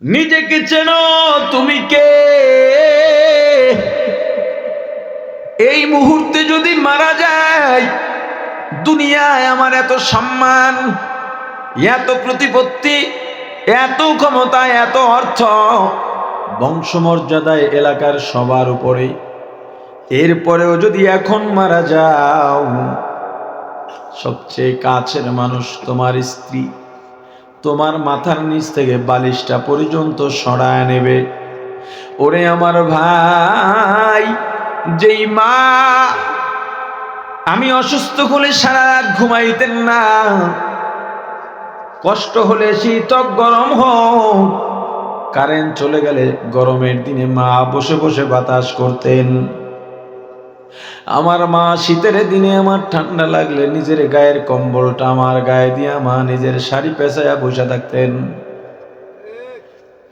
নিজেকে চেনো, তুমি কে? এই মুহূর্তে যদি মারা যায়, দুনিয়ায় আমার এত সম্মান, এত প্রতিপত্তি, এত ক্ষমতা, এত অর্থ, বংশমর্যাদায় এলাকার সবার উপরে, এরপরেও যদি এখন মারা যাও, সবচেয়ে কাছের মানুষ তোমার স্ত্রী তোমার মাথার নিচ থেকে বালিশটা পর্যন্ত সরায় নেবে। ওরে আমার ভাই, যেই মা আমি অসুস্থ হলে সারা রাত ঘুমাইতেন না, কষ্ট হলে শীত গরম হোক, কারেন্ট চলে গেলে গরমের দিনে মা বসে বসে বাতাস করতেন। আমার মা শীতের দিনে আমার ঠান্ডা লাগলে নিজের গায়ের কম্বলটা আমার গায়ে দিয়া মা নিজের শাড়ি পেঁচাইয়া বসে থাকতেন।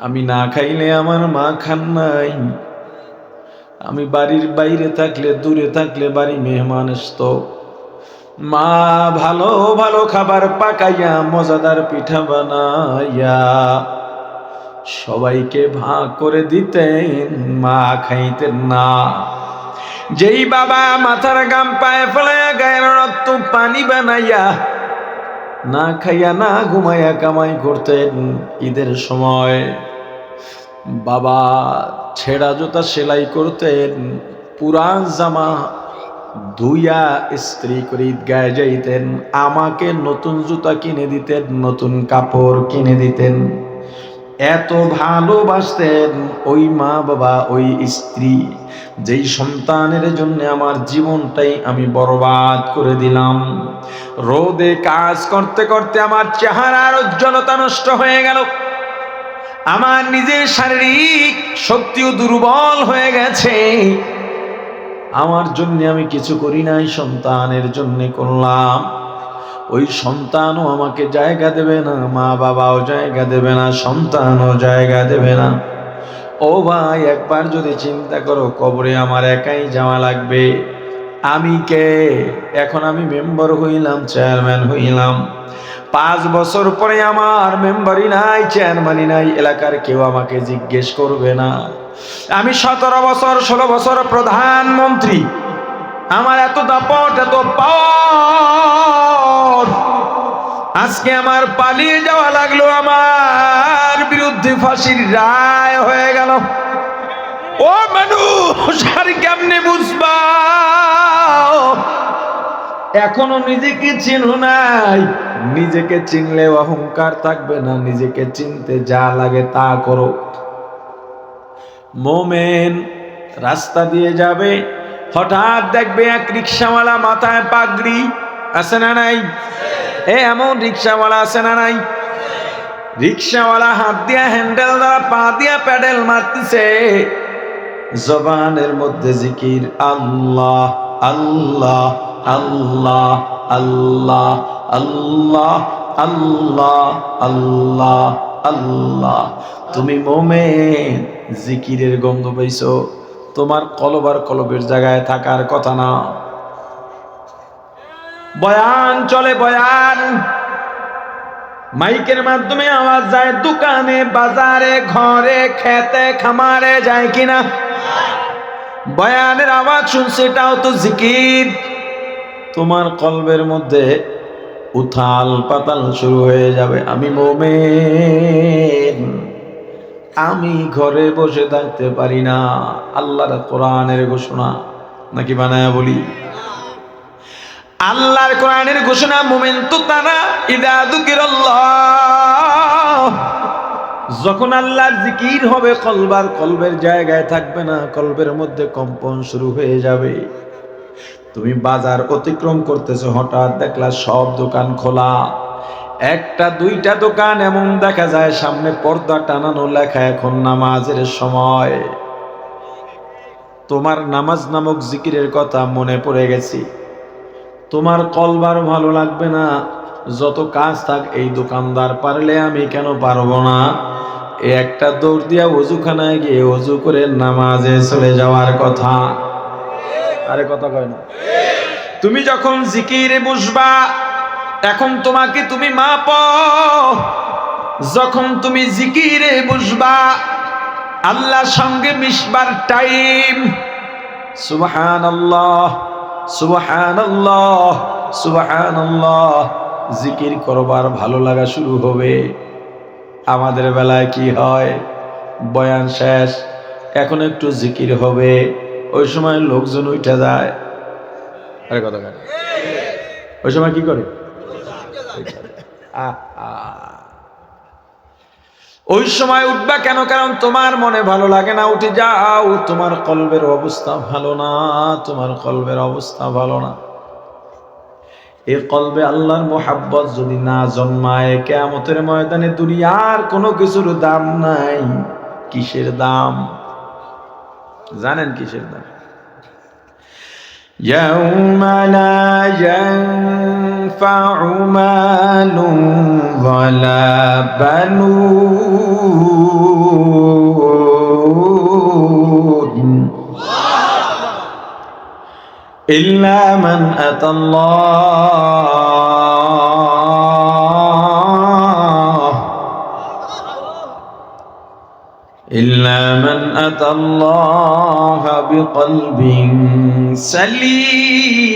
আমি না খাইলে আমার মা খান নাই। আমি বাড়ির বাইরে থাকলে, দূরে থাকলে বাড়ি মেহমান আসতো, মা ভালো ভালো খাবার পাকাইয়া মজাদার পিঠা বানাইয়া সবাইকে ভাগ করে দিতেন, মা খাইতেন না। যেই বাবা মাথার গাম পায়ে ফেলাইয়া গায়ের রক্ত পানি বানাইয়া না খাইয়া না ঘুমাইয়া কামাই করতেন, ঈদের সময় বাবা ছেঁড়া জুতা সেলাই করতেন, পুরান জামা ধুইয়া ইস্ত্রি করে ঈদগাহে যাইতেন, আমাকে নতুন জুতা কিনে দিতেন, নতুন কাপড় কিনে দিতেন। এত ভালোবাসতেন ওই মা বাবা, ওই স্ত্রী, যেই সন্তানের জন্য আমার জীবনটাই আমি বরবাদ করে দিলাম। রোদে কাজ করতে করতে আমার চেহারার উজ্জ্বলতা নষ্ট হয়ে গেল, আমার নিজের শারীরিক শক্তিও দুর্বল হয়ে গেছে। আমার জন্য আমি কিছু করি নাই, সন্তানের জন্য করলাম। ওই সন্তানও আমাকে জায়গা দেবে না, মা বাবাও জায়গা দেবে না, সন্তানও জায়গা দেবে না। ও ভাই, একবার যদি চিন্তা করো, কবরে আমার একাই যাওয়া লাগবে। আমি কে? এখন আমি মেম্বার হইলাম, চেয়ারম্যান হইলাম, 5 বছর পরে আমার মেম্বারই নাই, চেয়ারম্যানই নাই, এলাকার কেউ আমাকে জিজ্ঞেস করবে না। আমি 17 বছর 16 বছর প্রধানমন্ত্রী, আমার এত দাপট, এত পাওয়ার, আজকে আমার পালিয়ে যাওয়া লাগলো, আমার বিরুদ্ধে ফাঁসির রায় হয়ে গেল। ও মানুষ, আর কেমনে বুঝবা? এখনো নিজেকে চিনো নাই। নিজেকে চিনলে অহংকার থাকবে না, নিজেকে চিনতে যা লাগে তা করো। মোমেন রাস্তা দিয়ে যাবে, হঠাৎ দেখবে এক রিক্সাওয়ালা মাথায় পাগড়ি, আছে না নাই? এমন রিক্সাওয়ালা আছে না নাই? রিক্সাওয়ালা হাত দিয়া হ্যান্ডেল দ্বারা, পা দিয়া প্যাডেল মারতেছে, জবানের মধ্যে জিকির, আল্লাহ আল্লাহ আল্লাহ আল্লাহ আল্লাহ আল্লাহ আল্লাহ আল্লাহ। তুমি মোমেন, জিকিরের গন্ধ পাইছো, তোমার কলব আর কলবের জায়গায় থাকার কথা না। বয়ান চলে, বয়ান মাইকের মাধ্যমে আওয়াজ যায়, দোকানে বাজারে ঘরে খেতে খামারে যায় কিনা? বয়ানের আওয়াজ শুনছে, এটাও তো জিকির। তোমার কলবের মধ্যে উথাল পাতাল শুরু হয়ে যাবে। আমি মোমেন, আমি ঘরে বসে থাকতে পারি না। আল্লাহর কোরআনের ঘোষণা, নাকি বানায়া বলি? আল্লাহর কোরআনের ঘোষণা, মুমিন তো তারা ইদা যুকিরাল্লাহ, যখন আল্লাহর জিকির হবে, কলবের জায়গায় থাকবে না, কলবের মধ্যে কম্পন শুরু হয়ে যাবে। তুমি বাজার অতিক্রম করতেছো, হঠাৎ দেখলা সব দোকান খোলা, একটা দুইটা দোকান এমন দেখা যায় সামনে পর্দা টানানো, লেখা এখন নামাজের সময়। তোমার নামাজ নামক জিকিরের কথা মনে পড়ে গেছি, তোমার কলবার ভালো লাগবে না। যত কাজ থাক, এই দোকানদার পারলে আমি কেন পারবো না? একটা দৌড় দিয়া ওযুখানায় গিয়ে ওযু করে নামাজে চলে যাওয়ার কথা। আরে কথা কয় না? তুমি যখন জিকিরে বসবা, এখন তোমাকে তুমি মাপো, যখন তুমি জিকিরে বসবা, আল্লাহর সঙ্গে মিশবার টাইম, সুবহানাল্লাহ সুবহানাল্লাহ সুবহানাল্লাহ জিকির করবার ভালো লাগা শুরু হবে। আমাদের বেলায় কি হয়, বয়ান শেষ, এখন একটু জিকির হবে, ওই সময় লোকজন উঠে যায়। আরে কথা কেন, ওই সময় কি করে? ওই সময় উঠবা কেন? কারণ তোমার মনে ভালো লাগে না, উঠে যাও। তোমার কলবের অবস্থা ভালো না, তোমার কলবের অবস্থা ভালো না। এই কলবে আল্লাহর মোহাব্বত যদি না জন্মায়, কিয়ামতের ময়দানে দুনিয়ার কোনো কিছুর দাম নাই। কিসের দাম জানেন? কিসের দাম? ইয়াউমা লা ইয়ানফাউ মালুন ওয়ালা বানুন ইল্লা মান আতাল্লাহ বিকলবিন সালিম।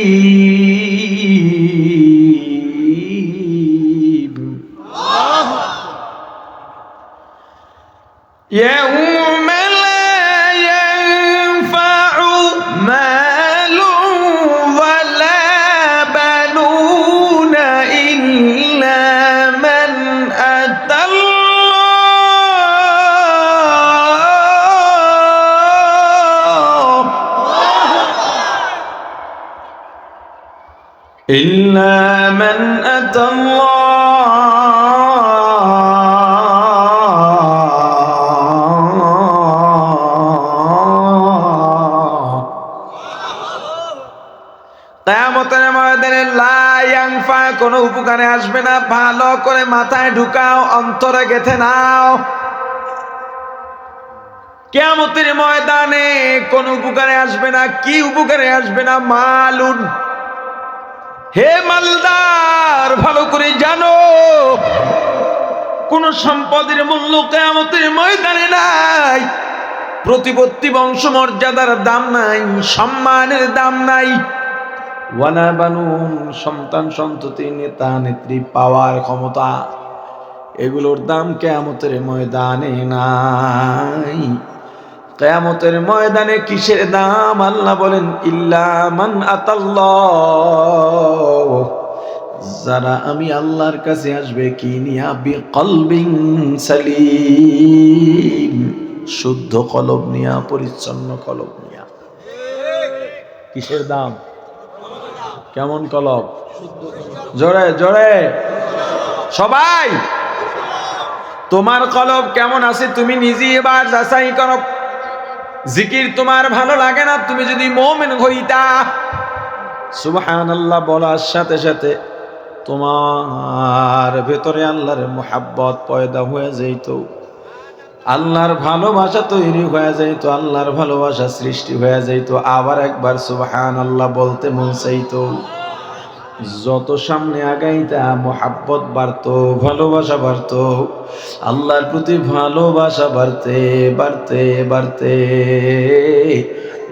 ইয়াউমা লা ইয়ানফাউ মালুন ওয়ালা বানুন ইল্লা মান أتى কিয়ামতের ময়দানে লা ইয়ানফা, কোনো উপকারে আসবে না। ভালো করে মাথায় ঢুকাও, অন্তরে গেঁথে নাও। কিয়ামতের ময়দানে কোনো উপকারে আসবে না। কি উপকারে আসবে না? মালুন, হে মালদার, ভালো করে জানো, কোন সম্পদের মূল্য কিয়ামতের ময়দানে নাই। প্রতিপত্তি বংশমর্যাদার দাম নাই, সম্মানের দাম নাই। ওয়ালা বানুন, সন্তান সন্ততি, নেতা নেত্রী পাওয়ার ক্ষমতা, এগুলোর দাম কিয়ামতের ময়দানে নাই। কিয়ামতের ময়দানে কিসের দাম? আল্লাহ বলেন ইল্লা মান আতাল্লাহ, যারা আমি আল্লাহর কাছে আসবে কি নিয়া? বিকলবিন সালিম, শুদ্ধ কলব নিয়া, পরিচ্ছন্ন কলব নিয়া। কিসের দাম? কেমন কলব? জোরে জোরে সবাই। তোমার কলব কেমন আছে তুমি নিজে এবার যাচাই করো। জিকির তোমার ভালো লাগে না, তুমি যদি মুমিন হইতা, সুবহানাল্লাহ বলার সাথে সাথে তোমার ভেতরে আল্লাহর মুহাব্বত পয়দা হয়ে যাইত, আল্লাহর ভালোবাসা তৈরি হয়ে যাইত, আল্লাহর ভালোবাসা সৃষ্টি হয়ে যাইত। আবার একবার সুবহানাল্লাহ বলতে মন চাইতো। যত সামনে আগাইতা মুহাব্বত বাড়তো, ভালোবাসা বাড়তো, আল্লাহর প্রতি ভালোবাসা বাড়তে বাড়তে বাড়তে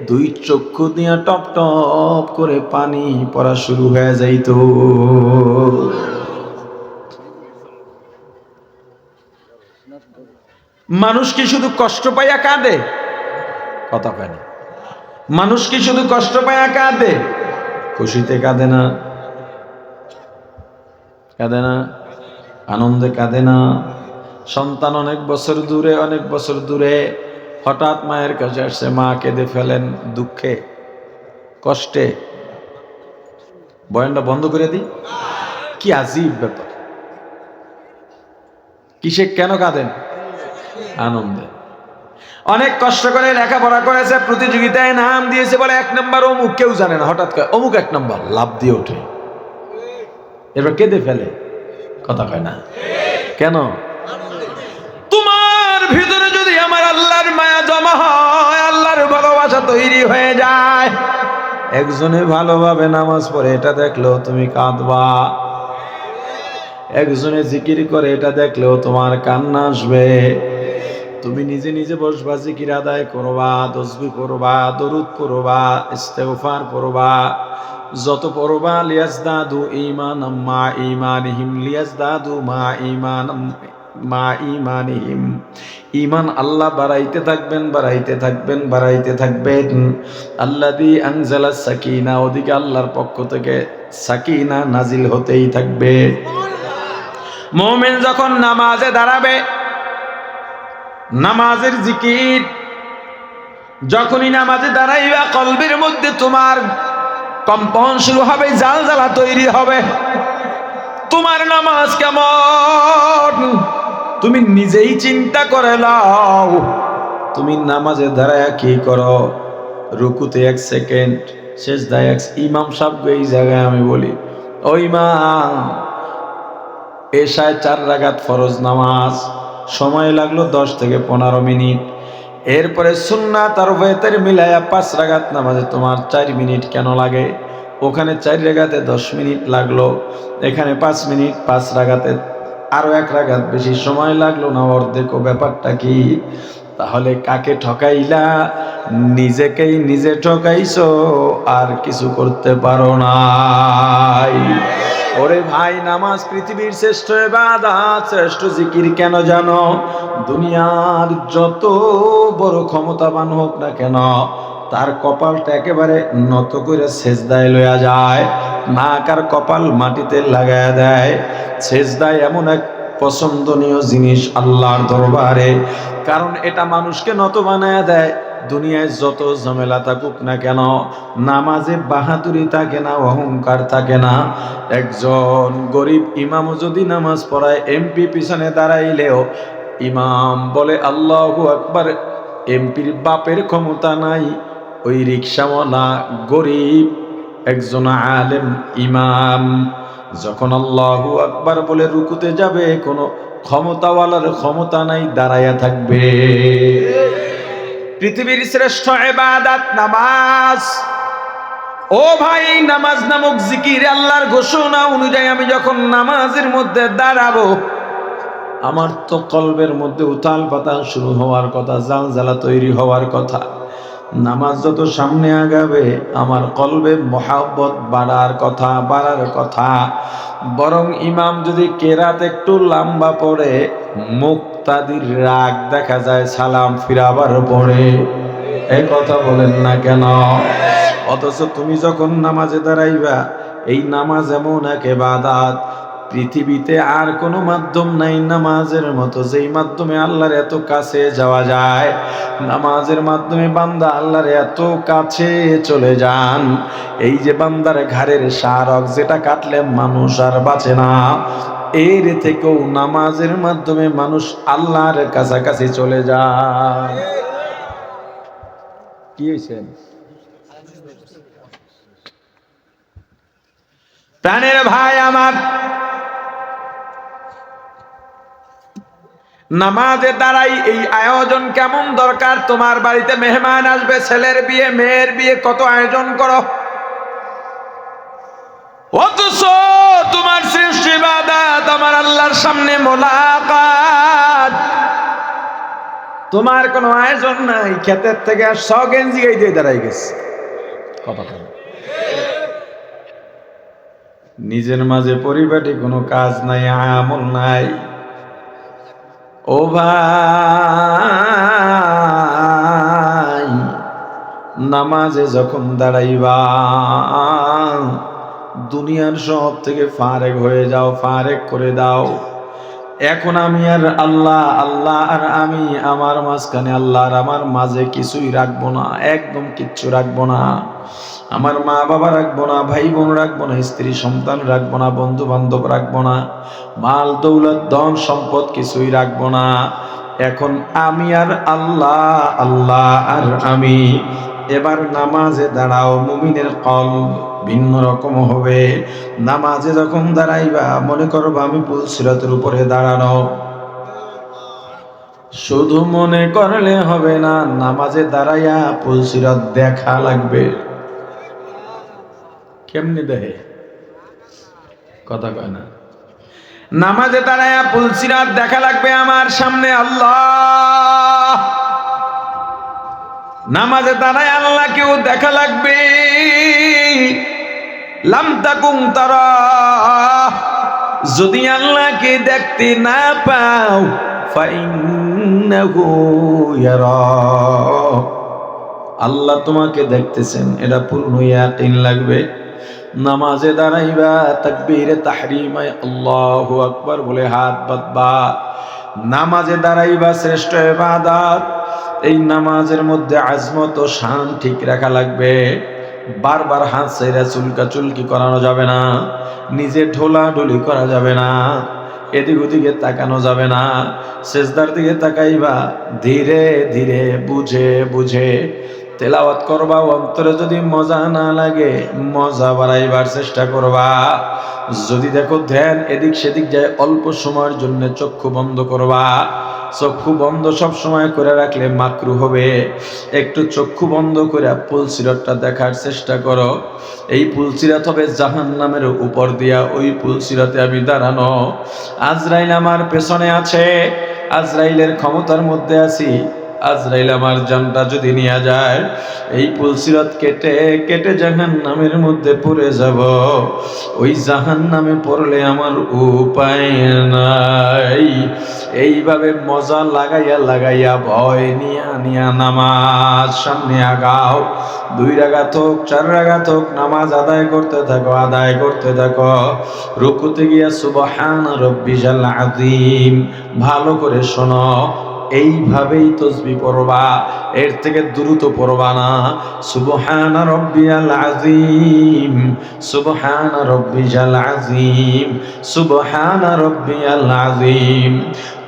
দুই চক্ষু দিয়া টপ টপ করে পানি পড়া শুরু হয়ে যাইতো। মানুষ কি শুধু কষ্ট পাইয়া কাঁদে? কথা কয় না। মানুষ কি শুধু কষ্ট পাইয়া কাঁদে? খুশিতে কাঁদে না, কাঁদে না, আনন্দে কাঁদে না। সন্তান অনেক বছর দূরে, অনেক বছর দূরে, হঠাৎ মায়ের কাছে আসছে, মা কেঁদে ফেলেন দুঃখে কষ্টে। বয়ানটা বন্ধ করে দিই। কি আজীব ব্যাপার! কিসে কেন কাঁদেন? আনন্দে। অনেক কষ্ট করে লেখাপড়া করেছে, প্রতিযোগিতায় নাম দিয়েছে, বলে 1 নম্বর অমুক, কেউ জানে না, হঠাৎ করে অমুক 1 নম্বর, লাভ দিয়ে ওঠে, এবার কেঁদে ফেলে। কথা কয় না কেন? তোমার ভিতরে যদি আমার আল্লাহর মায়া জমা হয়, আল্লাহর ভালোবাসা তৈরি হয়ে যায়, একজনে ভালোভাবে নামাজ পড়ে এটা দেখলো তুমি কাঁদবা, একজনে জিকির করে এটা দেখলেও তোমার কান্না আসবে। তুমি নিজে নিজে বসবা, জিকির আদায় করবা, তসবিহ পড়বা, দরুদ পড়বা, ইস্তেগফার পড়বা। যত পড়বা লিয়াজদাদু ঈমানাম মা ঈমানিহিম, লিয়াজদাদু মা ঈমানাম মা ঈমানিহিম। ঈমান আল্লাহ বাড়াইতে থাকবেন, বাড়াইতে থাকবেন, বাড়াইতে থাকবেন। আল্লাযী আনজালাস সাকিনা, ওদিকে আল্লাহর পক্ষ থেকে সাকিনা নাজিল হতেই থাকবে। মুমিন যখন নামাজে দাঁড়াবে, নামাজের জিকির, যখনই নামাজে দাঁড়াইবা কলবের মধ্যে তোমার কম্পন শুরু হবে, জালজালা তৈরি হবে। তোমার নামাজ কেমন তুমি নিজেই চিন্তা করে নাও। তুমি নামাজে দাঁড়ায় কি করো? রুকুতে 1 সেকেন্ড, সেজদায় 1। ইমাম সাহেব এই জায়গায় আমি বলি, ও ইমাম, এশায় 4 রাকাত ফরজ নামাজ, সময় লাগলো 10 থেকে 15 মিনিট। এরপরে সুন্নাত আর ওয়াতর মিলায়া 5 রাকাত নামাজে তোমার 4 মিনিট কেন লাগে? ওখানে 4 রাকাতে 10 মিনিট লাগলো, এখানে 5 মিনিট, 5 রাকাতে আরো 1 রাকাত বেশি সময় লাগলো না? অর্ধেক। ব্যাপারটা কি? তাহলে কাকে ঠকাইলা? নিজেকেই নিজে ঠকাইছো, আর কিছু করতে পারো নাই। ওরে ভাই, নামাজ পৃথিবীর শ্রেষ্ঠ ইবাদত, শ্রেষ্ঠ জিকির। কেন জানো? দুনিয়ার যত বড় ক্ষমতাবান হোক না কেন, তার কপালটা একেবারে নত করে সেজদায় লইয়া যায়, নাক আর কপাল মাটিতে লাগায়া দেয়। সেজদায় এমন এক পছন্দনীয় জিনিস আল্লাহর দরবারে, কারণ এটা মানুষকে নত বানায়া দেয়। দুনিয়ায় যত ঝামেলা থাকুক না কেন, নামাজে বাহাদুরি থাকে না, অহংকার থাকে না। একজন গরিব ইমামও যদি নামাজ পড়ায়, এমপি পিছনে দাঁড়াইলেও ইমাম বলে আল্লাহু আকবার। এমপির বাপের ক্ষমতা নাই, ওই রিকশাওয়ালা গরিব একজন আলেম ইমাম যখন আল্লাহু আকবার বলে রুকুতে যাবে, কোনো ক্ষমতাওয়ালার ক্ষমতা নাই, দাঁড়ায়া থাকবে। পৃথিবীর শ্রেষ্ঠ ইবাদত নামাজ। ও ভাই, নামাজ নামক জিকির, আল্লাহর ঘোষণা অনুযায়ী আমি যখন নামাজের মধ্যে দাঁড়াবো, আমার তো কলবের মধ্যে উথাল পাতাল শুরু হওয়ার কথা, জালজালা তৈরি হওয়ার কথা। নামাজ যত সামনে আগাবে, আমার কলবে মহাব্বত বাড়ার কথা, বাড়ার কথা। বরং ইমাম যদি কেরাত একটু লম্বা পড়ে, মুক্তাদির রাগ দেখা যায় সালাম ফিরাবার পড়ে। এই কথা বলেন না কেন? অথচ তুমি যখন নামাজে দাঁড়াইবা, এই নামাজ এমন এক ইবাদত, পৃথিবীতে আর কোনো মাধ্যম নাই নামাজের মতো, যেই মাধ্যমে আল্লাহর এত কাছে যাওয়া যায়। নামাজের মাধ্যমে বান্দা আল্লাহর এত কাছে চলে যান। এই যে বান্দার ঘাড়ের শারক, যেটা কাটলে মানুষ আর বাঁচে না, এর থেকেও নামাজের মাধ্যমে মানুষ আল্লাহর কাছাকাছি চলে যায়। কি হয়েছে? প্রাণের ভাই আমার, নামাজে দাঁড়াই এই আয়োজন কেমন দরকার? তোমার বাড়িতে মেহমান আসবে, ছেলের বিয়ে, মেয়ের বিয়ে, কত আয়োজন করো। অথচ তোমার শ্রেষ্ঠ ইবাদত আমার আল্লাহর সামনে মোলাকাত, তোমার কোনো আয়োজন নাই। ক্ষেতের থেকে 100 গেঞ্জি গাই দিয়ে দাঁড়াই গেছে। কথা বল। নিজের মাঝে পরিপাটি কোনো কাজ নাই, আমল নাই। ও ভাই, নামাজে যখন দাঁড়াইবা, দুনিয়ার সব থেকে ফারেক হয়ে যাও, ফারেক করে দাও। এখন আমি আর আল্লাহ, আল্লাহ আর আমি, আমার মাঝখানে আল্লাহ আর আমার মাঝে কিছুই রাখবো না, একদম কিচ্ছু রাখবো না। আমার মা বাবা রাখবো না, ভাই বোন রাখবো না, স্ত্রী সন্তান রাখবো না, বন্ধু বান্ধব রাখবো না, মাল দৌলত ধন সম্পদ কিছুই রাখবো না। এখন আমি আর আল্লাহ, আল্লাহ আর আমি। এবার নামাজে দাঁড়াও, মুমিনের কলব ভিন্ন রকম হবে। নামাজে যখন দাঁড়াইবা, মনে করবা আমি পুলসিরাতের উপরে দাঁড়ানো। শুধু মনে করলে হবে না, নামাজে দাঁড়াইয়া পুলসিরাত দেখা লাগবে। কেমনে দেখে? কথা কয় না। নামাজে দাঁড়ায়া পুলসিরাত দেখা লাগবে আমার সামনে আল্লাহ, নামাজে দাঁড়ায় আল্লাহকেও দেখা লাগবে। লাম তাকুম তারা, যদি আল্লাহকে দেখতে না পাও ফাইন্নাহু ইয়ারা, আল্লাহ তোমাকে দেখতেছেন, এটা পূর্ণ ইয়াকিন লাগবে। নামাজে দাঁড়াইবা তাকবীরে তাহরিমায় আল্লাহু আকবার বলে হাত বাঁধবা। নামাজে দাঁড়াইবা শ্রেষ্ঠ ইবাদত। এই নামাজের মধ্যে আজমত ও শান ঠিক রাখা লাগবে। বারবার হাত ছেড়ে চুলকাচুলকি করানো যাবে না, নিজে ঢোলাঢুলি করা যাবে না, এদিক ওদিকে তাকানো যাবে না। সেজদার দিকে তাকাইবা ধীরে ধীরে বুঝে বুঝে তেলাওয়াত করবা। অন্তরে যদি মজা না লাগে মজা বাড়াইবার চেষ্টা করবা। যদি দেখো ধ্যান এদিক সেদিক যায় অল্প সময়ের জন্য চক্ষু বন্ধ করবা। চক্ষু বন্ধ সব সময় করে রাখলে মাকরু হবে। একটু চক্ষু বন্ধ করে পুলসিরাতটা দেখার চেষ্টা করো। এই পুলসিরাত হবে জাহান্নামের উপর দিয়া, ওই পুলসিরাতে আমি দাঁড়ানো। আজরাইল আমার পেছনে আছে, আজরাইলের ক্ষমতার মধ্যে আছি। আজরাইল আমার জানটা যদি নিয়ে যায়, এই পুলসিরাত কেটে কেটে জাহান্নামের মধ্যে পড়ে যাব। ওই জাহান্নামে পড়লে আমার উপায় নাই। এইভাবে মজা লাগাইয়া লাগাইয়া ভয় নিয়া নিয়া নামাজ সামনে আগাও। 2 রাকাত হোক 4 রাকাত হোক নামাজ আদায় করতে থাকো, আদায় করতে থাকো। রুকুতে গিয়া সুবহানা রাব্বিয়াল আযীম ভালো করে শোনো। এইভাবেই তাসবিহ পড়বা, এর থেকে দ্রুত পড়বা না। সুবহানা রাব্বিয়াল আযীম, সুবহানা রাব্বিয়াল আযীম, সুবহানা রাব্বিয়াল আযীম।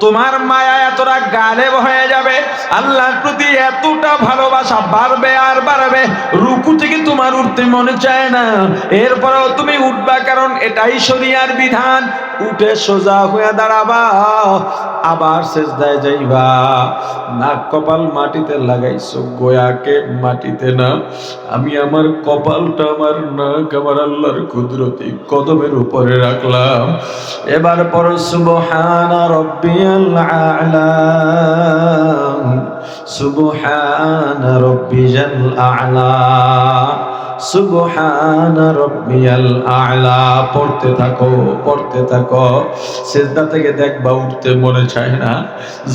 তোমার মায়া এতটা গালেব হয়ে যাবে, আল্লাহর প্রতি এতটা ভালোবাসা বাড়বে আর বাড়বে, রুকু থেকে তোমার উঠতে মনে চায় না। এরপরেও তুমি উঠবা, কারণ এটাই শরিয়ার বিধান। উঠে সোজা হয়ে দাঁড়াবা, আবার সেজদায় যাইবা। নাক কপাল মাটিতে লাগাইছো, গোয়াকে মাটিতে না। আমি আমার কপালটা, আমার নাক আমার আল্লাহর কুদরতি কদমের উপরে রাখলাম। এবার পড়ো সুবহানা রাব্বিয়াল আ'লা, সুবহানা রাব্বিয়াল আ'লা, সুবহানা রাব্বিয়াল আ'লা। পড়তে থাকো পড়তে থাকো। সিজদা থেকে দেখবা উঠতে মনে চায় না।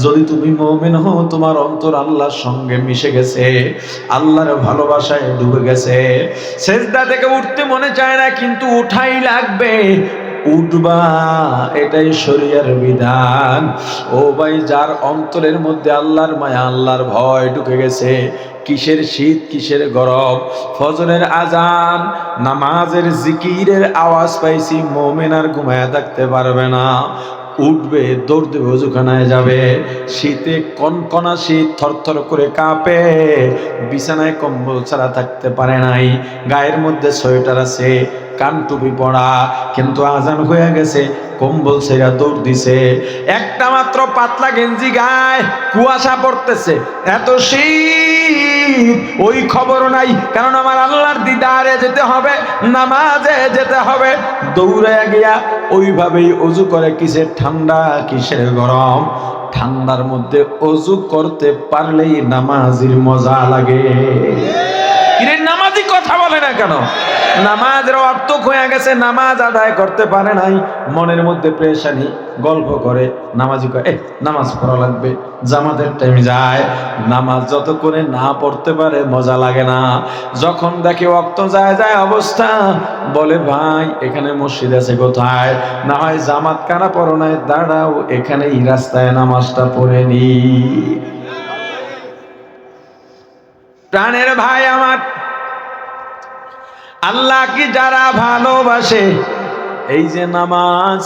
যদি তুমি মুমিন হও, তোমার অন্তর আল্লাহর সঙ্গে মিশে গেছে, আল্লাহর ভালোবাসায় ডুবে গেছে। সিজদা থেকে উঠতে মনে চায় না, কিন্তু উঠাই লাগবে। উঠবা, এটাই শরিয়ার বিধান। ও ভাই, যার অন্তরের মধ্যে আল্লাহর মায়া আল্লাহর ভয় ঢুকে গেছে, কিসের শীত কিসের গরম, ফজরের আজান নামাজের জিকিরের আওয়াজ পাইছি, মুমিন আর ঘুমায়া থাকতে পারবে না। উঠবে, দৌড় দেবে, ওযুখানায় যাবে। শীতে কনকনা শীত, থরথর করে কাঁপে, বিছানায় কম্বল ছাড়া থাকতে পারে নাই। গায়ের মধ্যে সোয়েটার আছে, কান টুপি পড়া, কিন্তু আজান হয়ে গেছে, কম্বল ছেড়া দৌড় দিছে। একটা মাত্র পাতলা গেঞ্জি গায়ে, কুয়াশা পড়তেছে, এত শীত, ওই খবর নাই, কারণ আমার আল্লাহর দিদারে যেতে হবে, নামাজে যেতে হবে। দৌড়ে গিয়া ওইভাবেই অজু করে। কিসের ঠান্ডা কিসের গরম, ঠান্ডার মধ্যে অজু করতে পারলেই নামাজির মজা লাগে। কিরে নামাজি কথা বলে না কেন? নামাজের অর্থ হয়ে গেছে, নামাজ আদায় করতে পারে নাই, মনের মধ্যে পেরেশানি, গল্প করে। নামাজি কয় নামাজ পড়া লাগবে, জামাতের টাইমে যায়। নামাজ যত করে না পড়তে পারে মজা লাগে না। যখন দেখে ওয়াক্ত যায় যায় অবস্থা, বলে ভাই এখানে মসজিদ আছে কোথায়? না হয় জামাত কারা পড়ো নাই, দাঁড়াও এখানেই রাস্তায় নামাজটা পড়ে নি। প্রাণের ভাই আমার, আল্লাহ কি যারা ভালোবাসে, এই যে নামাজ,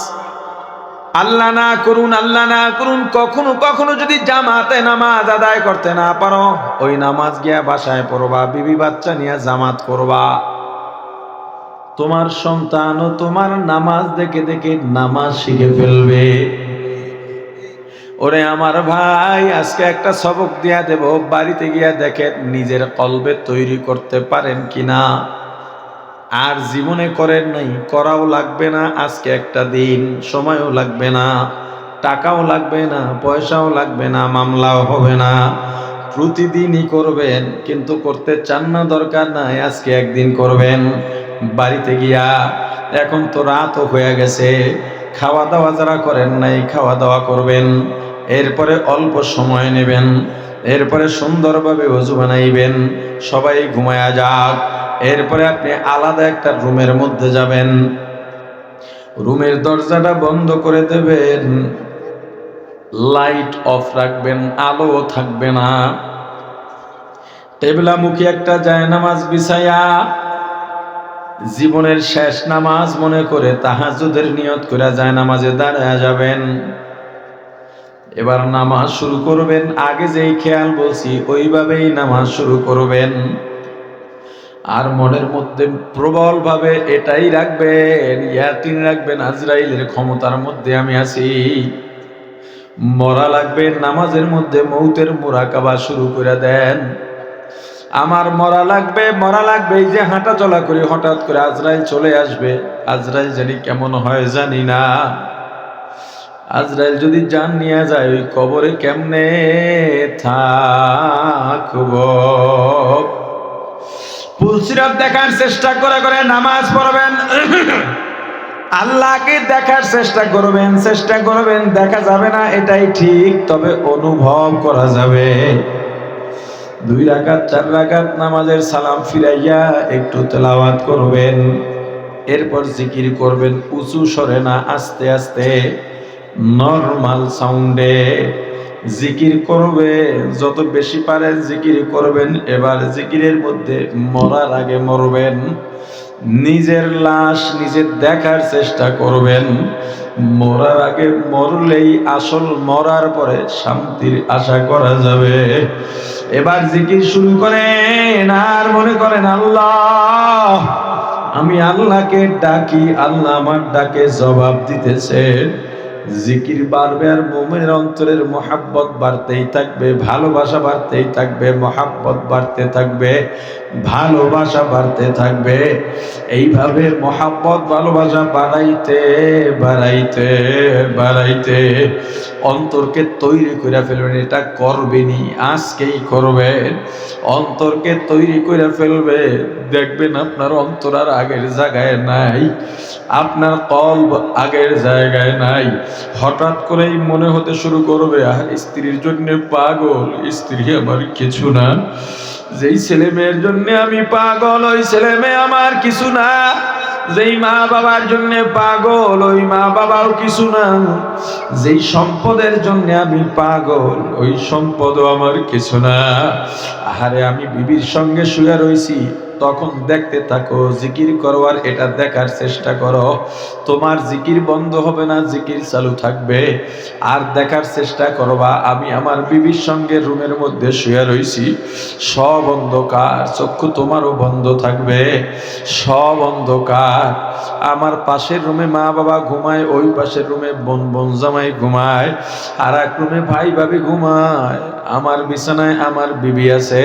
আল্লাহ না করুন আল্লাহ না করুন, কখনো কখনো যদি জামাতে নামাজ আদায় করতে না পারো, ওই নামাজ গিয়া বাসায় পড়বা, বিবি বাচ্চা নিয়ে জামাত করবা। তোমার সন্তানও তোমার নামাজ দেখে দেখে নামাজ শিখে ফেলবে। ওরে আমার ভাই, আজকে একটা সবক দিয়া দেব, বাড়িতে গিয়া দেখেন নিজের কলবে তৈরি করতে পারেন কিনা। আর জীবনে করেন নাই, করাও লাগবে না। আজকে একটা দিন, সময়ও লাগবে না, টাকাও লাগবে না, পয়সাও লাগবে না, মামলাও হবে না। প্রতিদিনই করবেন, কিন্তু করতে চান না, দরকার নাই, আজকে একদিন করবেন। বাড়িতে গিয়া, এখন তো রাতও হয়ে গেছে, খাওয়া দাওয়া যারা করেন নাই খাওয়া দাওয়া করবেন। এরপরে অল্প সময় নেবেন, এরপরে সুন্দরভাবে ওযু বানাইবেন, সবাই ঘুমায়া যাক। এরপরে আপনি আলাদা একটা রুমের মধ্যে যাবেন, রুমের দরজাটা বন্ধ করে দেবেন, লাইট অফ রাখবেন, আলো থাকবে না। টেবিলামুখী একটা জায়নামাজ বিছায়া, জীবনের শেষ নামাজ মনে করে তাহাজ্জুদের নিয়ত করে জায়নামাজে দাঁড়ায়া যাবেন। এবার নামাজ শুরু করবেন, আগে যেই খেয়াল বলছি ওইভাবেই নামাজ শুরু করবেন। আর মনের মধ্যে প্রবল ভাবে এটাই রাখবেন, ইয়াকিন রাখবেন, আজরাইলের ক্ষমতার মধ্যে আমি আছি। মরা লাগবে, নামাজের মধ্যে মৌতের মুরাকাবা শুরু করে দেন। আমার মরা লাগবে, মরা লাগবে, এই যে হাঁটা চলা করি, হঠাৎ করে আজরাইল চলে আসবে। আজরাইল জানি কেমন হয় জানি না, আজরাইল যদি জান নিয়ে যায়, ওই কবরে কেমনে থাকব। পুলসিরাত দেখার চেষ্টা করে করে নামাজ পড়বেন, আল্লাহকে দেখার চেষ্টা করবেন, চেষ্টা করবেন, দেখা যাবে না এটাই ঠিক, তবে অনুভব করা যাবে। 2 রাকাত 4 রাকাত নামাজের সালাম ফিরাইয়া একটু তেলাওয়াত করবেন, এরপর জিকির করবেন, উঁচু স্বরে না, আস্তে আস্তে নরমাল সাউন্ডে জিকির করবে, যত বেশি পারেন জিকির করবেন। এবার জিকিরের মধ্যে মরার আগে মরবেন, নিজের লাশ নিজে দেখার চেষ্টা করবেন। মরার আগে মরলেই আসল মরার পরে শান্তির আশা করা যাবে। এবার জিকির শুরু করেন, আর মনে করেন আল্লাহ, আমি আল্লাহকে ডাকি, আল্লাহ আমার ডাকে জবাব দিতেছে। জিকির বাড়বে, আর মুমিনের অন্তরের মহাব্বত বাড়তেই থাকবে, ভালোবাসা বাড়তেই থাকবে, মহাব্বত বাড়তে থাকবে, ভালোবাসা বাড়তে থাকবে। এইভাবে মহাব্বত ভালোবাসা বাড়াইতে বাড়াইতে বাড়াইতে অন্তরকে তৈরি করে ফেলবেন। এটা করবেনই, আজকেই করবেন। অন্তরকে তৈরি করে ফেলবে, দেখবেন আপনার অন্তর আর আগের জায়গায় নাই, আপনার কলব আগের জায়গায় নাই। হঠাৎ করেই মনে হতে শুরু করবে, আর স্ত্রীর জন্য পাগল, স্ত্রী আমার কিছু না। যেই ছেলে মেয়ের জন্য আমি পাগল, ওই ছেলে মেয়ে আমার কিছু না। যেই মা বাবার জন্য পাগল, ওই মা বাবাও কিছু না। যেই সম্পদের জন্য আমি পাগল, ওই সম্পদও আমার কিছু না। আহারে, আমি বিবির সঙ্গে শুয়ে রইছি, তখন দেখতে থাকো, জিকির করো, আর এটা দেখার চেষ্টা করো। তোমার জিকির বন্ধ হবে না, জিকির চালু থাকবে। আর দেখার চেষ্টা করবা, আমি আমার বিবির সঙ্গে রুমের মধ্যে শুয়ে রইছি, সব অন্ধকার, চক্ষু তোমারও বন্ধ থাকবে, সব অন্ধকার। আমার পাশের রুমে মা বাবা ঘুমায়, ওই পাশের রুমে বোন বোন জামাই ঘুমায়, আর এক রুমে ভাই ভাবি ঘুমায়। আমার বিছানায় আমার বিবি আছে,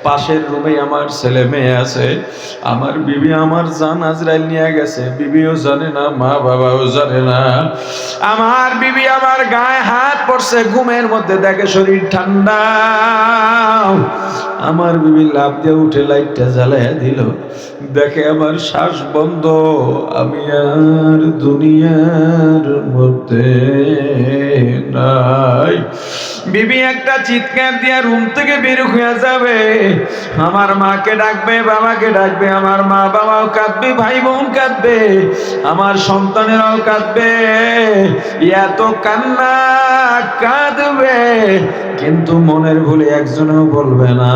পাশের রুমে আমার ছেলে মেয়ে আছে। আমার বিবি আমার জান আজরাইল নিয়ে গেছে, বিবিও জানে না, মা বাবাও জানে না। আমার বিবি আমার গায়ে হাত পড়ছে, ঘুমের মধ্যে দেখে শরীর ঠান্ডা। আমার বিবি লাফ দিয়ে উঠে লাইটটা জ্বালাইয়া দিল, দেখে আমার শ্বাস বন্ধ, আমি আর দুনিয়ার মধ্যে নাই। বিবি একটা চিৎকার দিয়া রুম থেকে বের হয়ে যাবে, আমার মাকে ডাকবে, বাবাকে ডাকবে, আমার মা বাবাও কাঁদবে, ভাই বোন কাঁদবে, আমার সন্তানেরাও কাঁদবে। এত কান্না কাঁদবে, কিন্তু মনের ভুলে একজনেও বলবে না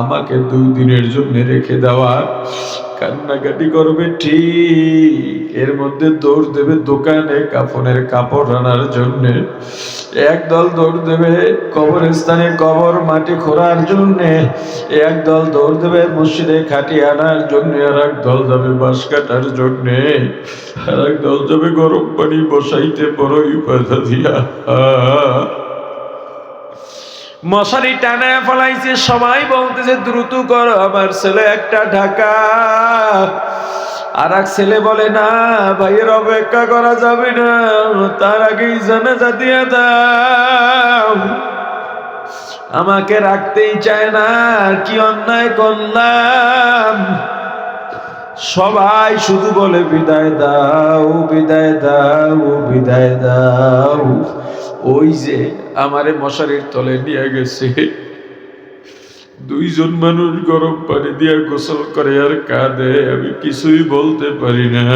আমাকে 2 দিনের জন্য রেখে দেওয়া। কান্নাকাটি করবে ঠিক, এর মধ্যে দৌড় দেবে দোকানে কাফনের কাপড় আনার জন্য, একদল দৌড় দেবে কবরস্থানে কবর মাটি খোঁড়ার জন্য, একদল দৌড় দেবে মসজিদে খাটি আনার জন্য, আর এক দল যাবে বাঁশ কাটার জন্য, আর এক দল যাবে গরম পানি বসাইতে বড়ই বাধা দিয়া। মশারি টানা ফলাইছে, সবাই বলতেছে দ্রুত করো, আমার ছেলে একটা ঢাকা। আর এক ছেলে বলে না ভাইয়ের অপেক্ষা করা যাবে না, তার আগেই জানাজা দিয়ে দাও। আমাকে রাখতেই চায় না, কি অন্যায় করলাম। সবাই শুধু বলে বিদায় দাও, বিদায় দাও, বিদায় দাও। ওই যে আমারে মশারির তলে নিয়ে গেছে, দুইজন মানুষ গরম পানি দিয়ে গোসল করে আর কাঁদে, আমি কিছুই বলতে পারি না।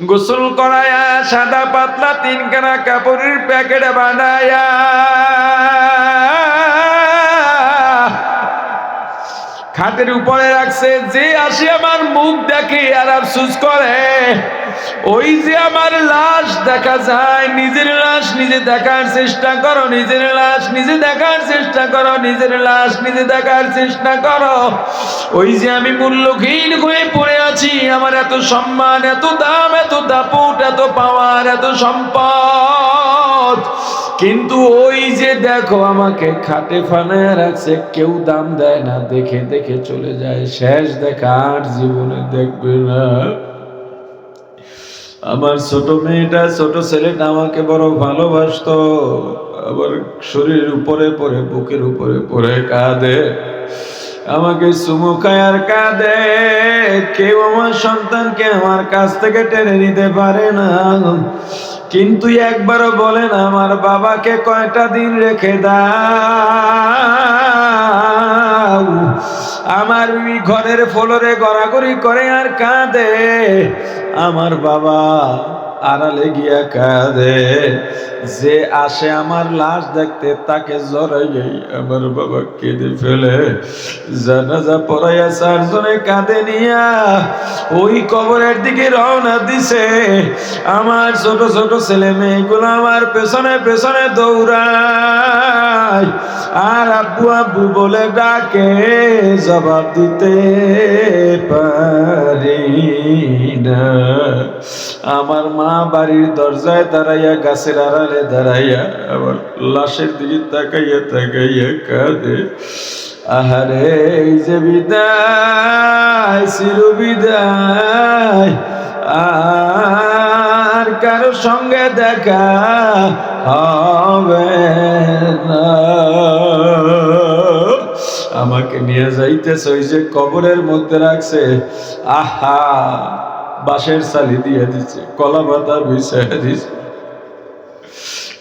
গোসল করায়া সাদা পাতলা 3খানা কাপড়ের প্যাকেট বানায়া খাটের উপরে রাখছে। যে আসে আমার মুখ দেখে আর আফসোস করে, ওই যে আমার লাশ দেখা যায়, নিজের লাশ নিজে দেখার চেষ্টা করো, নিজের লাশ নিজে দেখার চেষ্টা করো, নিজের লাশ নিজে দেখার চেষ্টা করো। ওই যে আমি মূল্যহীন হয়ে পড়ে আছি, আমার এত সম্মান, এত দাম, এত দাপট, এত পাওয়ার, এত সম্পদ, কিন্তু ওই যে দেখো আমাকে খাটে ফানায় রাখছে, কেউ দাম দেয় না, দেখে দেখে চলে যায়, শেষ দেখা আর জীবনে দেখবে না। আমার ছোট মেয়েটা, ছোট ছেলেটা আমাকে বড় ভালোবাসতো, আবার শরীরের উপরে পড়ে, বুকের উপরে পড়ে কাঁদে, আমাকে চুমু খায় আর কাঁদে। কেউ আমার সন্তানকে আমার কাছ থেকে টেনে নিতে পারে না, কিন্তু একবারও বলে না আমার বাবাকে কয়টা দিন রেখে দাও। আমার ঘরের ফ্লোরে গড়াগড়ি করে আর কাঁদে, আমার বাবা আড়ালে গিয়া কাঁদে। যে আসে আমার লাশ দেখতে তাকে জড়াইয়াই আমার বাবা কেঁদে ফেলে। জানাজা পড়াইয়া 4 জনে কাঁদে নিয়া ওই কবরের দিকে রওনা দিছে। আমার ছোট ছোট ছেলে মেয়েগুলো আমার পেছনে পেছনে দৌড়ায়, আর আব্বু আব্বু বলে ডাকে, জবাব দিতে পারি না। আমার মা বাড়ির দরজায় দাঁড়াইয়া, গাছের আড়ালে দাঁড়াইয়া আবার লাশের দিকে তাকাইয়া তাকাইয়া কাঁদে। আহারে এই যে বিদায়, চির বিদায়, আর কারো সঙ্গে দেখা হবে না। আমাকে নিয়ে যাইতেছে, ওই যে কবরের মধ্যে রাখছে, আহা বাঁশের চালি দিয়ে দিচ্ছে, কলা পাতা বিছিয়ে দিচ্ছে।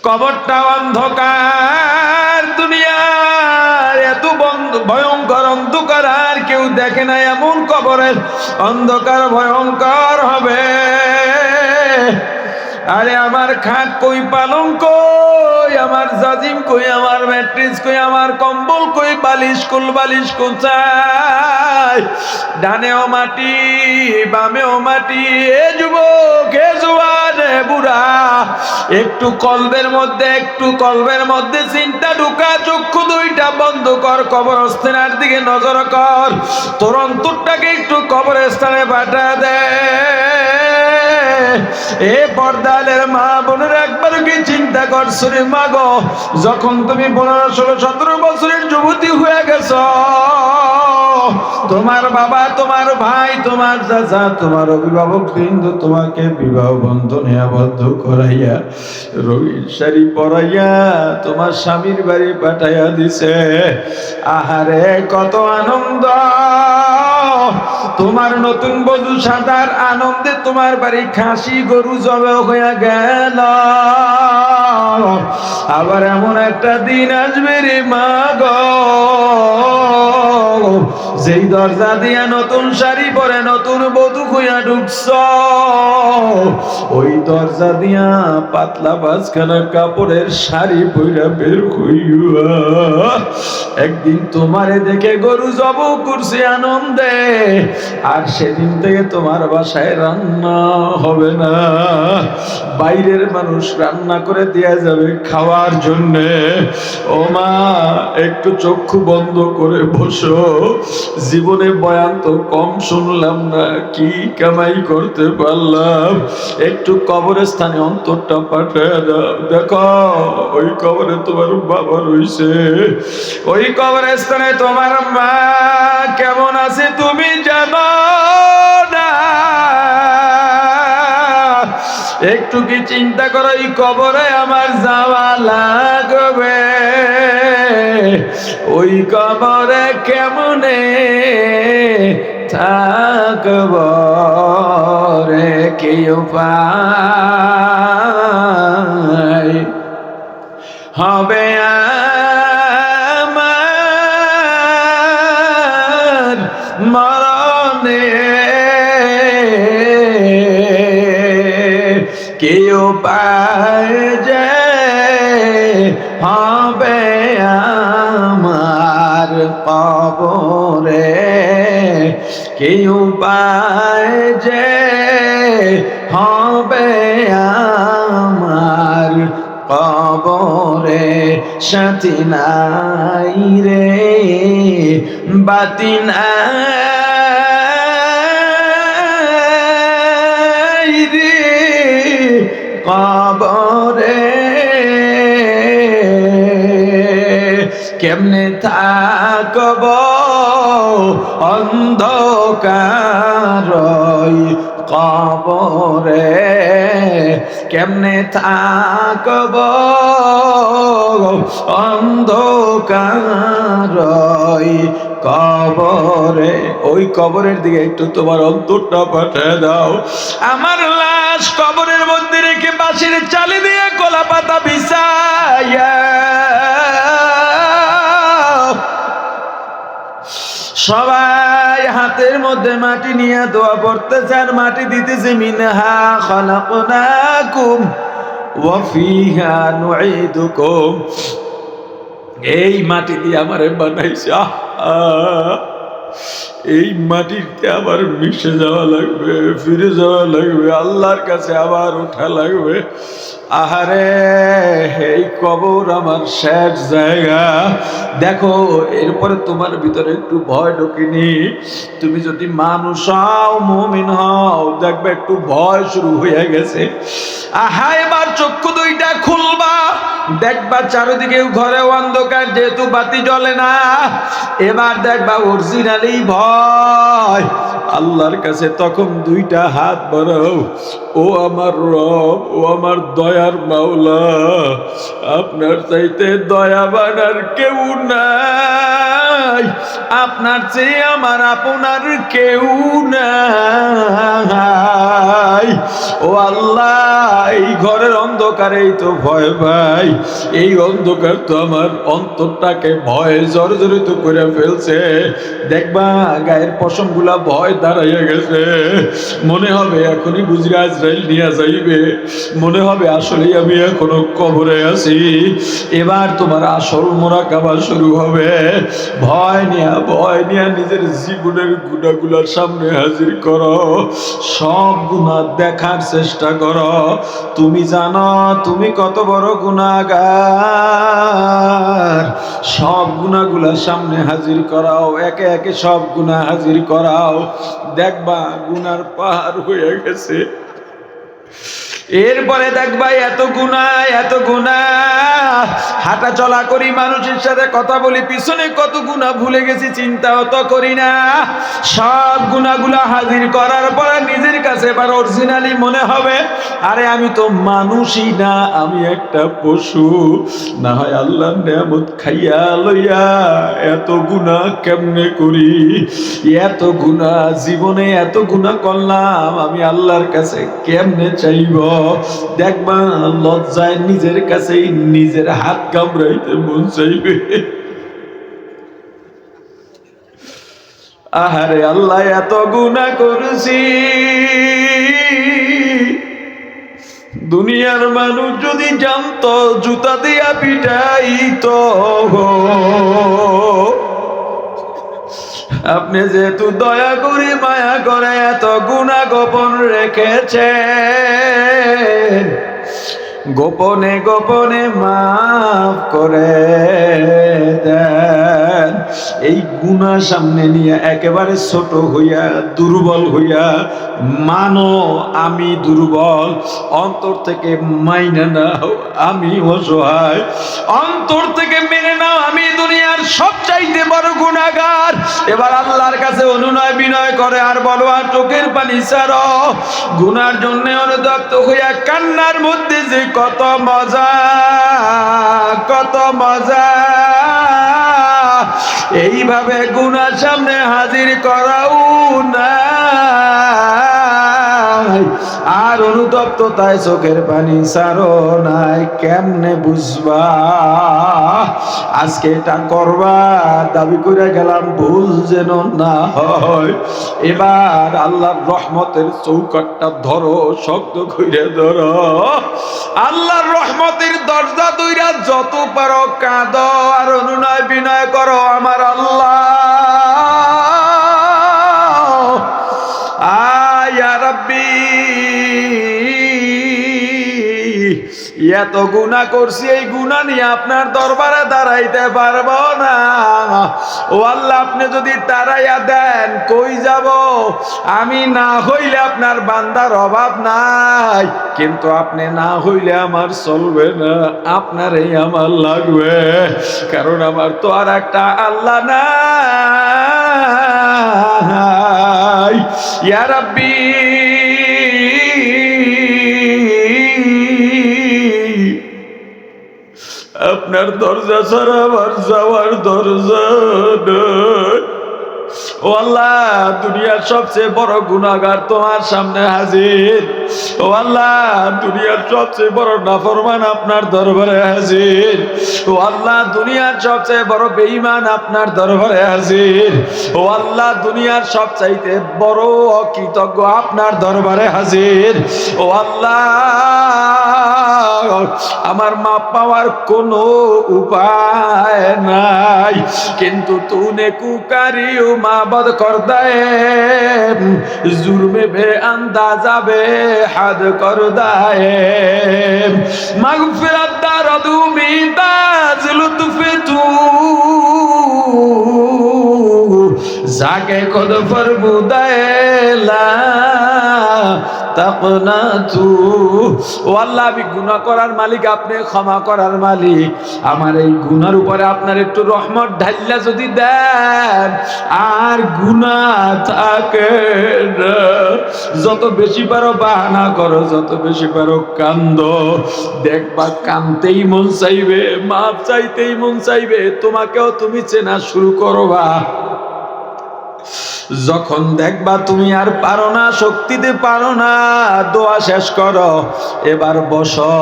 কবরটা অন্ধকার, দুনিয়ার এত ভয়ঙ্কর অন্ধকার আর কেউ দেখে না, এমন কবরের অন্ধকার ভয়ঙ্কর হবে। আরে আমার খাট কই, পালং কই, আমার জাজিম কই, আমার ম্যাট্রিক্স কই, আমার কম্বল কই, বালিশ কুল বালিশ কোথায়? ডানেও মাটি বামেও মাটি। এ যুবক, এ জওয়ান, এ বুড়া, একটু কলবের মধ্যে চিন্তা ঢুকা, চক্ষু দুইটা বন্ধ কর, কবরস্থানের দিকে নজর কর, তোর অন্তরটাকে একটু কবরস্থানে পাঠা দে। এ পর্দালের মা বোনের একবার কি চিন্তা করছো রে মা গো, যখন তুমি 15, 16, 17 বছরের যুবতী হয়ে গেছ, তোমার বাবা, তোমার ভাই, তোমার চাচা, তোমার অভিভাবক বৃন্দ তোমাকে বিবাহ বন্ধনে আবদ্ধ করাইয়া, রঙিন শাড়ি পরাইয়া তোমার স্বামীর বাড়ি পাঠাইয়া দিছে। আহারে কত আনন্দ, তোমার নতুন বধূ সাদার আনন্দে তোমার বাড়ি খাসি গরু জবে হয়ে গেল। আবার এমন একটা দিন আসবে রে মা গো, যেই দরজা দিয়া নতুন শাড়ি পরে নতুন বধূ হইয়া ঢুকছ, ওই দরজা দিয়া পাতলা 5খানা কাপড়ের শাড়ি পইরা বের হইয়া একদিন তোমারে দেখে গরু জব করছে আনন্দে, আর সেদিন থেকে তোমার বাসায় রান্না হবে না, বাইরের মানুষ রান্না করে দেয়া যাবে খাওয়ার জন্যে। ও মা, একটু চক্ষু বন্ধ করে বসো, জীবনে বয়ান তো কম শুনলাম না, কি কামাই করতে পারলাম? একটু কবরস্থানে অন্তরটা পাঠায় দাও। দেখো ওই কবরে তোমার বাবা রইছে, ওই কবরস্থানে তোমার মা কেমন আছে তুমি জানো না। একটু কি চিন্তা করো, এই কবরে আমার যাওয়া লাগবে, ওই কবরে কেমনে থাকব রে, কি উপায় হবে আমার মরণে, কি উপায় যে হবে আমার কবরে, কি উপায় যে হবে আমার কবরে। সাথী নাই রে বাতি নাই রে কবরে, কেমনে থাকব অন্ধকার কবরে, কেমনে থাকব অন্ধকার কবরে। ওই কবরের দিকে একটু তোমার অন্তরটা পাঠিয়ে দাও। আমার লাশ কবরের মধ্যে রেখে বাঁশের চালি দিয়ে কলা পাতা বিছাইয়া সবাই হাতের মধ্যে মাটি নিয়ে দোয়া পড়তেছে আর মাটি দিতেছে, মিনহা খালাকনাকুম ওয়া ফিহা নুঈদুকুম। এই মাটি দিয়ে আমারে বানাইছে, এই মাটিতে আবার মিশে যাওয়া লাগবে, ফিরে যাওয়া লাগবে, আল্লাহর কাছে আবার ওঠা লাগবে। আহারে এই কবর আমার শেষ জায়গা। দেখো এরপরে তোমার ভিতরে একটু ভয় ঢোকেনি? তুমি যদি মানুষ হও, মুমিন হও, দেখবে একটু ভয় শুরু হয়ে গেছে। আহা এবার চক্ষু দুইটা খুলবা, দেখবা চারিদিকে ঘরে অন্ধকার, যেহেতু বাতি জ্বলে না। এবার দেখবা অরিজিনালি ভয়। আল্লাহর কাছে তখন দুইটা হাত বাড়াও, ও আমার রব, ও আমার দয়ার মাওলা, আপনার চাইতে দয়াবান আর কেউ নাই, আপনার চেয়ে আমার আপনার কেউ নাই। ও আল্লাহ, এই ঘরের অন্ধকারেই তো ভয় ভাই, এই অন্ধকার তো আমার অন্তরটাকে ভয় জর্জরিত করে ফেলছে। দেখবা গায়ের পশম গুলা ভয় দাঁড়াইয়া গেছে, মনে হবে এখনই বুঝি আজরাইল নিয়ে যাইবে, মনে হবে আসলেই আমি এখনো কবরে আছি। এবার তোমার আসল মোরাকাবা শুরু হবে। ভয় নিয়া নিজের জীবনের গুনাহগুলোর সামনে হাজির করো, সব গুনাহ দেখার চেষ্টা করো। তুমি জানো তুমি কত বড় গুনাহগার। সব গুনাহগুলোর সামনে হাজির করাও, একে একে সব গুনাহ হাজির করাও, দেখবা গুনার পাহাড় হয়ে গেছে। এরপরে দেখবা এত গুনাহ, হাঁটা চলা করি, মানুষের সাথে কথা বলি, পিছনে কত গুনাহ ভুলে গেছি, চিন্তাও তো করি না। সব গুনাহগুলা হাজির করার পরে নিজের কাছে এবার অরিজিনালি মনে হবে, আরে আমি তো মানুষই না, আমি একটা পশু। না হয় আল্লাহর নিয়ামত খাইয়া লইয়া এত গুনাহ কেমনে করি, এত গুনাহ জীবনে এত গুনাহ করলাম, আমি আল্লাহর কাছে কেমনে চাইব। দেখবা লজ্জায় নিজের কাছেই নিজের হাত কামড়াইতে মন চাইবে। আহারে আল্লাহ, এত গুনাহ করেছি, দুনিয়ার মানুষ যদি জানতো জুতা দিয়া পিটাইতো। আপনি যেহেতু দয়া করে মায়া করে এত গুনাহ গোপন রেখেছেন, গোপনে গোপনে মাফ করে দেন। এই গুনাহ সামনে নিয়ে একেবারে ছোট হইয়া দুর্বল হইয়া মানো আমি দুর্বল, অন্তর থেকে মাইনে নাও আমি অসহায়, অন্তর থেকে মেনে নাও আমি দুনিয়ার সবচাইতে বড় গুনাহগার। এবার আল্লাহর কাছে অনুনয় বিনয় করে আর বলো, আর চোখের পানি ছাড়ো। গুনার জন্য অনুতপ্ত হইয়া কান্নার মধ্যে যে কত মজা, কত মজা। এইভাবে গুনার সামনে হাজির করাও না, আর অনুতপ্ততায় চোখের পানি ছাড়ো নাই। কেমনে বুঝবা আজকে এটা করবা, দাবি করে গেলাম ভুল যেন না হয়। এবার আল্লাহর রহমতের চৌকাটটা ধরো, শক্ত করে ধরো, আল্লাহর রহমতের দরজা দইরা যত পারো কাঁদো আর অনুনয় বিনয় করো, আমার আল্লাহ ইয়া রাব্বি, এত গুনাহ করছি, এই গুনাহ নিয়ে আপনার দরবারে দাঁড়াইতে পারবো না। ও আল্লাহ, আপনি যদি তাড়াইয়া দেন কই যাব? আমি না হইলে আপনার বান্দার অভাব নাই, কিন্তু আপনি না হইলে আমার চলবে না, আপনারই আমার লাগবে, কারণ আমার তো আর একটা আল্লাহ নাই। ইয়া রাব্বি, আপনার দরজা ছাড়া আমার যাওয়ার দরজা নয়। ও আল্লাহ, দুনিয়ার সবচেয়ে বড় গুনাহগার তোমার সামনে হাজির। ও আল্লাহ, দুনিয়ার সবচেয়ে বড় নাফরমান আপনার দরবারে হাজির। ও আল্লাহ, দুনিয়ার সবচেয়ে বড় বেঈমান আপনার দরবারে হাজির। ও আল্লাহ, দুনিয়ার সবচাইতে বড় অকৃতজ্ঞ আপনার দরবারে হাজির। ও আল্লাহ, আমার মাপ পাওয়ার কোনো উপায় নাই, কিন্তু তুনে কুকারিও মাবদ করদা है, जुर्म बे अंदाजा बे हद करदा है, मगफिरत दर्द उम्मीदाज लुत्फ तू जाके खुद फरमुदायला তাকনা তু। ও আল্লাহ, আমি গুনাহ করার মালিক, আপনি ক্ষমা করার মালিক। আমার এই গুনার উপরে আপনার একটু রহমত ঢাইলা যদি দেন, আর গুনাহ থাকে না। যত বেশি পারো বাহানা করো, যত বেশি পারো কান্দো, দেখবা কানতেই মন চাইবে, মাপ চাইতেই মন চাইবে, তোমাকেও তুমি চেনা শুরু করবা। যখন দেখবা তুমি আর পারো না, শক্তিতে পারো না, দোয়া শেষ করো, এবার বসো,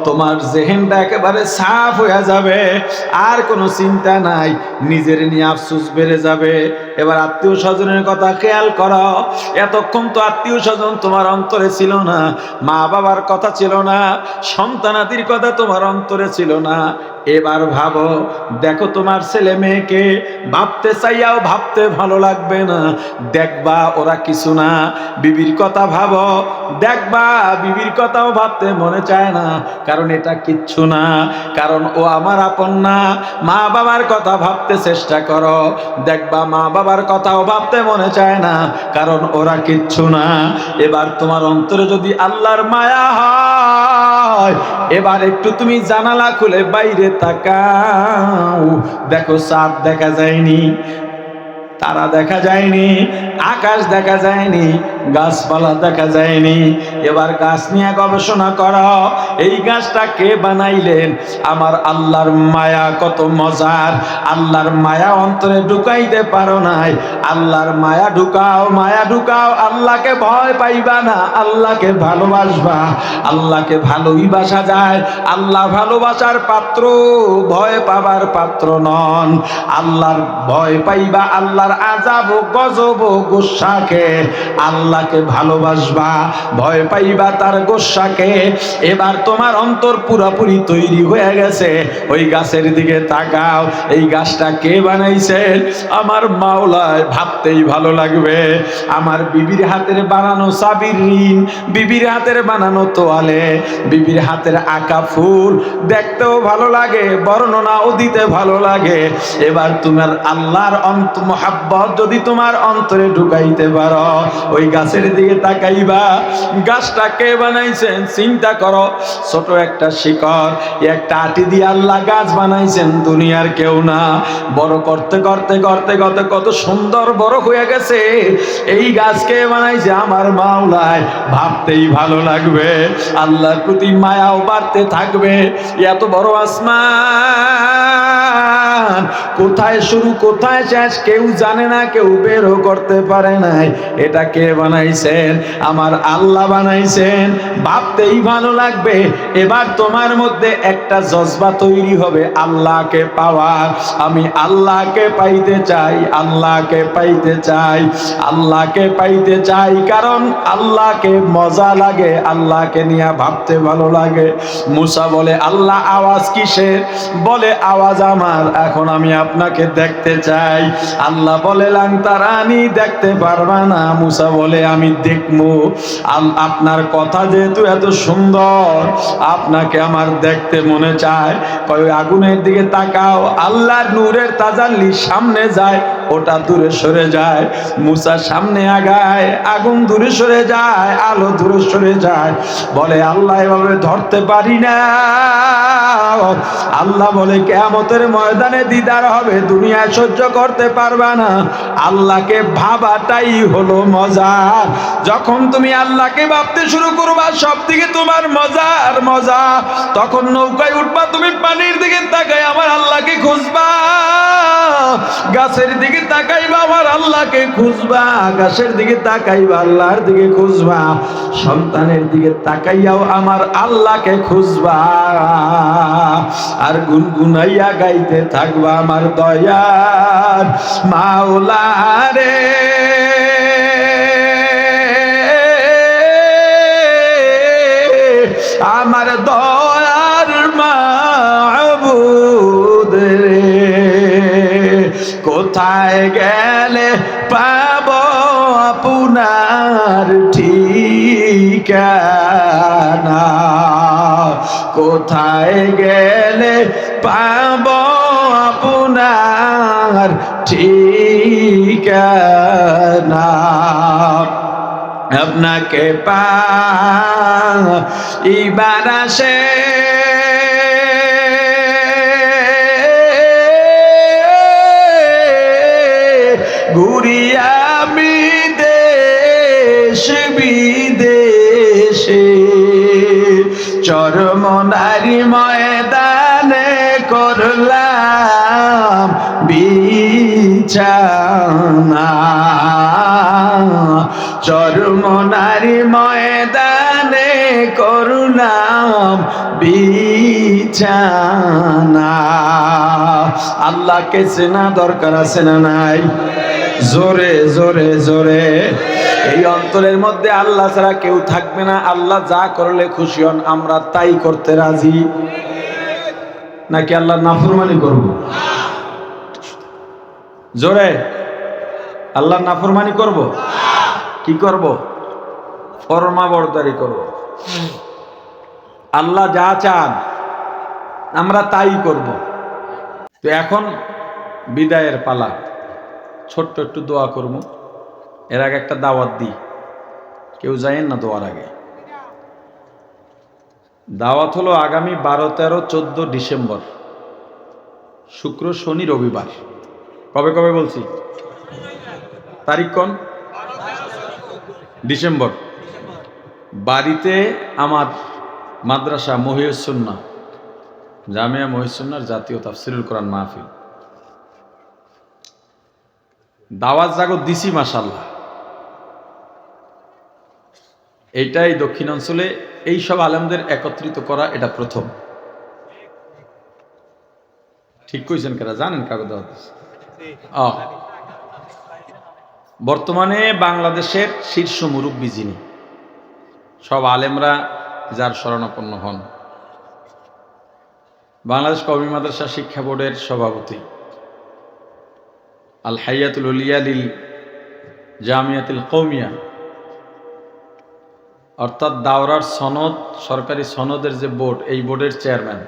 তোমার জেহেনটা একেবারে সাফ হয়ে যাবে, আর কোনো চিন্তা নাই, নিজের নিয়ে আফসোস বেড়ে যাবে। এবার আত্মীয় স্বজনের কথা খেয়াল করো, এতক্ষণ তো আত্মীয় স্বজন তোমার অন্তরে ছিল না, মা বাবার কথা ছিল না, সন্তানাদির কথা তোমার অন্তরে ছিল না। এবার ভাবো, দেখো তোমার ছেলে মেয়েকে ভাবতে চাইয়াও ভাবতে ভালো লাগবে না, দেখবা ওরা কিছু না। বিবির কথা ভাবো, দেখবা বিবির কথাও ভাবতে মনে চায় না, কারণ এটা কিচ্ছু না, কারণ ও আমার আপন না। মা বাবার কথা ভাবতে চেষ্টা করো, দেখবা মা বাবার কথাও ভাবতে মনে চায় না, কারণ ওরা কিচ্ছু না। এবার তোমার অন্তরে যদি আল্লাহর মায়া হয়, এবার একটু তুমি জানালা খুলে বাইরে তাকাও, দেখো চাঁদ দেখা যায়নি, তারা দেখা যায়নি, আকাশ দেখা যায়নি, গাছপালা দেখা যায়নি। এবার গাছ নিয়ে গবেষণা করো, এই গাছটা কে বানাইলেন? আমার আল্লাহর মায়া কত মজার। আল্লাহর মায়া অন্তরে ঢুকাইতে পারো নাই, আল্লাহর মায়া ঢুকাও, মায়া ঢুকাও। আল্লাহকে ভয় পাইবা না, আল্লাহকে ভালোবাসবা। আল্লাহকে ভালোই বাসা যায়, আল্লাহ ভালোবাসার পাত্র, ভয় পাবার পাত্র নন। আল্লাহর ভয় পাইবা, আল্লাহর আল্লাহর আযাব ও গজব ও গোসাকে, আল্লাহকে ভালোবাসবা, ভয় পাইবা তার গোসাকে। এবার তোমার অন্তর পুরোপুরি তৈরি হয়ে গেছে। ওই গাছের দিকে তাকাও, এই গাছটা কে বানাইছেন? আমার মাওলায়। ভাবতেই ভালো লাগবে। আমার বিবির হাতের বানানো চাবির রিং, বিবির হাতের বানানো তোয়ালে, বিবির হাতের আঁকা ফুল দেখতেও ভালো লাগে, বর্ণনাও দিতে ভালো লাগে। এবার তোমার আল্লাহর মহাব্বত যদি তোমার অন্তরে ঢুকাইতে পারো, ওই গাছের দিকে তাকাইবা। গাছটা কে বানাইছেন চিন্তা করো। ছোট একটা শিকড়, একটা আটি দিয়ে আল্লাহ গাছ বানাইছেন, দুনিয়ার কেউ না। বড় করতে করতে করতে করতে কত সুন্দর বড় হয়ে গেছে। এই গাছ কে বানাইছে? আমার মাওলায়। ভাবতেই ভালো লাগবে, আল্লাহর প্রতি মায়াও বাড়তে থাকবে। এত বড় আসমান, কোথায় শুরু কোথায় শেষ কেউ জানে না, কেউ বেরও করতে পারে নাই। এটা কে বানাইছেন? আমার আল্লাহ বানাইছেন। ভাবতেই ভালো লাগবে। এবার তোমার মধ্যে একটা জজবা তৈরি হবে আল্লাহকে পাওয়ার। আমি আল্লাহকে পাইতে চাই, আল্লাহকে পাইতে চাই, আল্লাহকে পাইতে চাই। কারণ আল্লাহকে মজা লাগে, আল্লাহকে নিয়ে ভাবতে ভালো লাগে। মুসা বলে, আল্লাহ আওয়াজ কিসের? বলে, আওয়াজ আমার, এখন আমি আপনাকে দেখতে চাই। আল্লাহ বলে, লাংতারানি, দেখতে পারবা না। মুসা বলে, আমি দেখবো। আপনার কথা যেহেতু এত সুন্দর, আপনাকে আমার দেখতে মনে চায়। কয় আগুনের দিকে তাকাও, আল্লাহর নূরের তাজাল্লি সামনে যায়, ওটা দূরে সরে যায়। মুসা সামনে আগায়, আগুন দূরে সরে যায়, আলো দূরে সরে যায়। বলে, আল্লাহ এভাবে ধরতে পারি না। আল্লাহ বলে, কিয়ামতের ময়দানে দিদার হবে, দুনিয়ায় সহ্য করতে পারবা না। আল্লাহকে ভাবাটাই হলো মজা। যখন তুমি আল্লাহকে ভাবতে শুরু করবা, সব দিকে তোমার মজা আর মজা। তখন নৌকায় উঠবা, তুমি পানির দিকে তাকাই আমার আল্লাহকে খুঁজবা। গাছের দিকে তাকাইবা, আমার আল্লাহকে খুঁজবা। আকাশের দিকে তাকাইবা, আল্লাহর দিকে খুঁজবা। সন্তানের দিকে তাকাইয়াও আমার আল্লাহকে খুঁজবা। আর গুনগুনাইয়া গাইতে থাকবা, আমার দয়ার মাওলা রে, আমার দয়ার মাবুদ রে। কোথায় গেলে পাব আপনার ঠিকানা? কোথায় গেলে পাব আপনার ঠিকানা? আপনাকে পাইবার আশে ঘুরি আমি দেশ বিদেশে, চরমনারি ময়দানে করলাম বিছানা। চরমনারি ময়দানে করলাম বিছানা। আল্লাহকে চেনা দরকার আছে না নাই? জোরে জোরে জোরে। এই অন্তরের মধ্যে আল্লাহ ছাড়া কেউ থাকবে না। আল্লাহ যা করলে খুশি হন, আমরা তাই করতে রাজি। নাকি আল্লাহ নাফরমানি করব? জোরে, আল্লাহ নাফরমানি করব? কি করব? ফরমাবরদারি করব। আল্লাহ যা চান আমরা তাই করব। তো এখন বিদায়ের পালা। ছোট্ট একটু দোয়া করব। এর আগে একটা দাওয়াত দিই, কেউ যায়েন না দোয়ার আগে। দাওয়াত হলো আগামী 12, 13, 14 ডিসেম্বর, শুক্র, শনি, রবিবার। কবে কবে বলছি? তারিখ কোন? ডিসেম্বর। বাড়িতে আমার মাদ্রাসা মহিউস সুন্নাহ, জামিয়া মহিউস সুন্নাহর জাতীয় তাফসিরুল কোরআন মাহফিল। দাওয়াত জাগো দিছি মাশাআল্লাহ। এইটাই দক্ষিণাঞ্চলে এই সব আলেমদের একত্রিত করা, এটা প্রথম। ঠিক কইছেন কারা? জানেন কাগজ দাওয়াত? বর্তমানে বাংলাদেশের শীর্ষ মুরব্বী যিনি, সব আলেমরা যার শরণাপন্ন হন, বাংলাদেশ কওমি মাদ্রাসা শিক্ষা বোর্ডের সভাপতি, আল হাইয়াতুল উলিয়া লিল জামিয়াতুল কওমিয়া, অর্থাৎ দাওরার সনদ, সরকারি সনদের যে বোর্ড, এই বোর্ডের চেয়ারম্যান,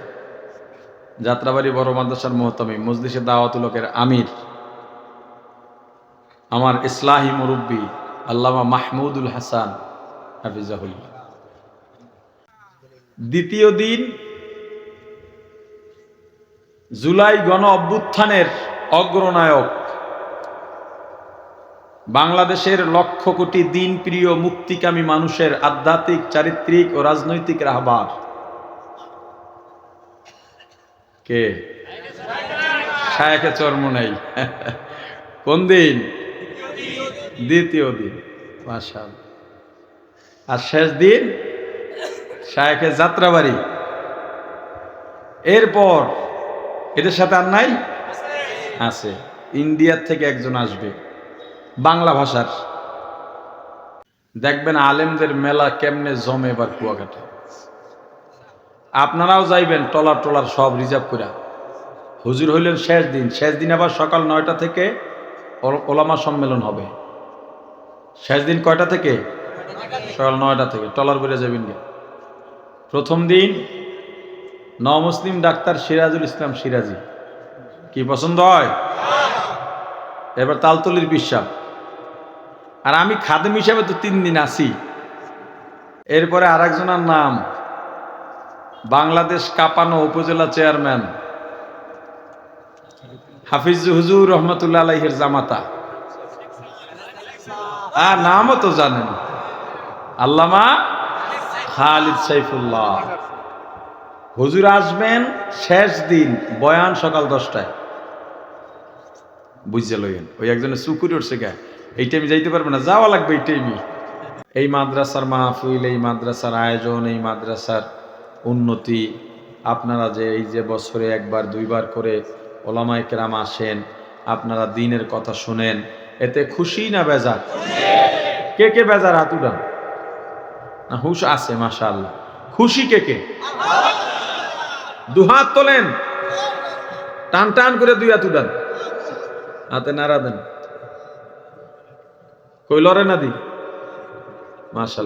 যাত্রাবাড়ি বড় মাদ্রাসার মুহতামিম, মজলিসে দাওয়াতুল হকের আমির, আমার ইসলাহি মুরব্বী আল্লামা মাহমুদুল হাসান হাফিজাহুল্লাহ। দ্বিতীয় দিন জুলাই গণ অভ্যুত্থানের অগ্রনায়ক, বাংলাদেশের লক্ষ কোটি দিন প্রিয় মুক্তিকামী মানুষের আধ্যাত্মিক, চারিত্রিক ও রাজনৈতিক রাহবার কে? শায়েখে চরমোনাই। কোন দিন? দ্বিতীয় দিন। মাশাআল্লাহ। আর শেষ দিন শায়েখে যাত্রাবাড়ি। এরপর এদের সাথে আর নাই? আছে। ইন্ডিয়ার থেকে একজন আসবে, বাংলা ভাষার। দেখবেন আলেমদের মেলা কেমনে জমে এবার কুয়াকাটা। আপনারাও যাইবেন, টলার টলার সব রিজার্ভ করে। হুজুর হইলেন শেষ দিন, শেষ দিন আবার সকাল 9টা থেকে ওলামা সম্মেলন হবে। শেষ দিন কয়টা থেকে? সকাল 9টা থেকে। টলার করে যাবেন গে। প্রথম দিন নমুসলিম ডাক্তার সিরাজুল ইসলাম সিরাজি। কি পছন্দ হয়? এবার তালতলির বিশ্বাস। আর আমি খাদেম হিসাবে তো 3 দিন আছি। এরপরে আরেকজনের নাম বাংলাদেশ কাপানো উপজেলা চেয়ারম্যান হাফিজ হুজুর রহমতুল্লাহ আলাইহির জামাতা, আর নামও তো জানেন, আল্লামা খালিদ সাইফুল্লাহ। হুজুর আসবেন শেষ দিন, বয়ান সকাল 10টায়। বুঝতে লইেন, ওই একজনের চুকুরি উঠছে গা, এই টাইমে যাইতে পারবে না, যাওয়া লাগবে এই টাইমে। এই মাদ্রাসার মাহফিল, এই মাদ্রাসার আয়োজন, এই মাদ্রাসার উন্নতি, আপনারা যে এই যে বছরে 1বার 2বার করে ওলামায়ে কেরাম আসেন, আপনারা দ্বীনের কথা শুনেন, এতে খুশি না বেজার? কে কে বেজার? হাত উঠান। না, হুশ আছে মাশাআল্লাহ। খুশি কে কে? দুহাত তোলেন, টান টান করে 2 হাত উঠান, হাতে নাড়া দেন। কই লড়ে না দি? মাশাআল্লাহ।